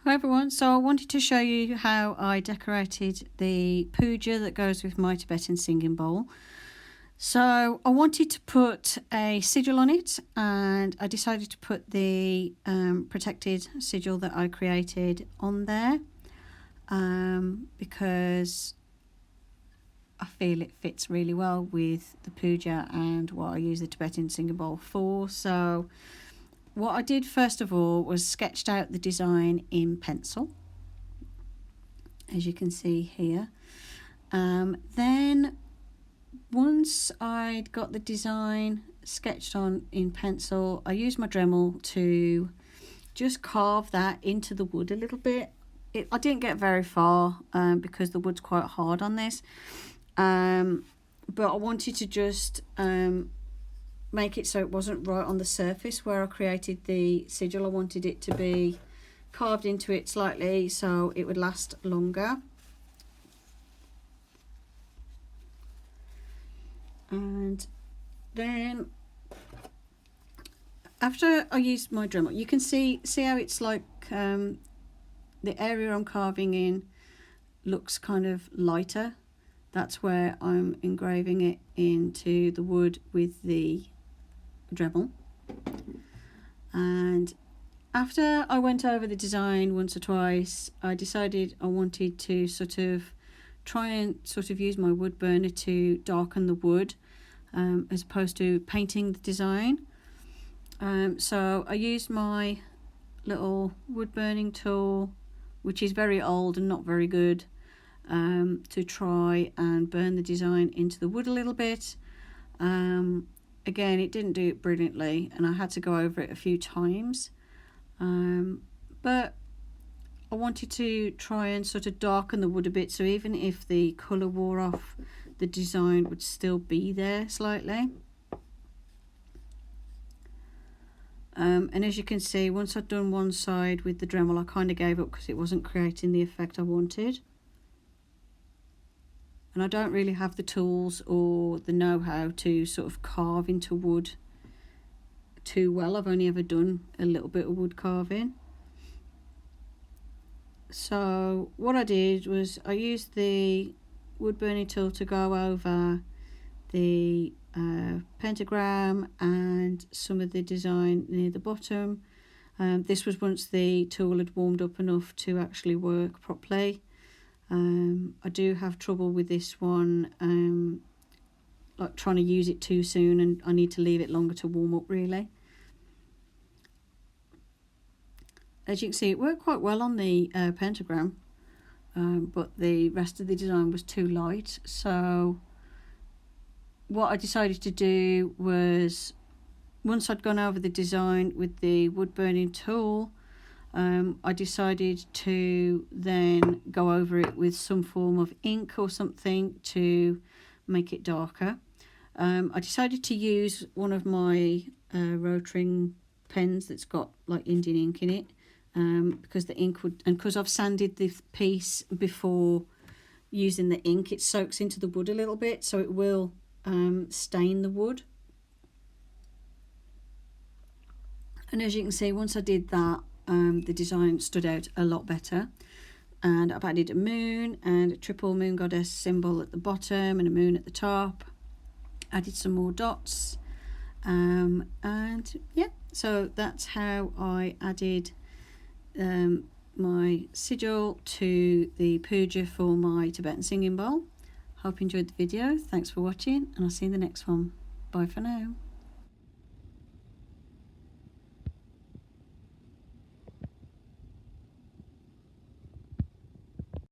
Hi everyone, so I wanted to show you how I decorated the puja that goes with my Tibetan singing bowl. So I wanted to put a sigil on it, and I decided to put the protected sigil that I created on there because I feel it fits really well with the puja and what I use the Tibetan singing bowl for. So what I did first of all was sketched out the design in pencil, as you can see here. Then once I'd got the design sketched on in pencil, I used my Dremel to just carve that into the wood a little bit. I didn't get very far because the wood's quite hard on this, but I wanted to just make it so it wasn't right on the surface where I created the sigil. I wanted it to be carved into it slightly so it would last longer. And then after I used my Dremel, you can see how it's like the area I'm carving in looks kind of lighter. That's where I'm engraving it into the wood with the Dremel. And after I went over the design once or twice, I decided I wanted to try and use my wood burner to darken the wood as opposed to painting the design. So I used my little wood burning tool, which is very old and not very good, to try and burn the design into the wood a little bit. Again, it didn't do it brilliantly and I had to go over it a few times, but I wanted to try and darken the wood a bit, so even if the colour wore off, the design would still be there slightly. And as you can see, once I'd done one side with the Dremel, I kind of gave up because it wasn't creating the effect I wanted. And I don't really have the tools or the know-how to carve into wood too well. I've only ever done a little bit of wood carving. So what I did was I used the wood burning tool to go over the pentagram and some of the design near the bottom. This was once the tool had warmed up enough to actually work properly. I do have trouble with this one, like trying to use it too soon, and I need to leave it longer to warm up really. As you can see, it worked quite well on the pentagram, but the rest of the design was too light. So what I decided to do was, once I'd gone over the design with the wood burning tool, I decided to then go over it with some form of ink or something to make it darker. I decided to use one of my rotring pens that's got like Indian ink in it, because the ink would, and because I've sanded this piece before using the ink, it soaks into the wood a little bit, so it will stain the wood. And as you can see, once I did that, the design stood out a lot better. And I've added a moon and a triple moon goddess symbol at the bottom and a moon at the top. Added some more dots, and yeah, so that's how I added my sigil to the puja for my Tibetan singing bowl. Hope you enjoyed the video. Thanks for watching, and I'll see you in the next one. Bye for now.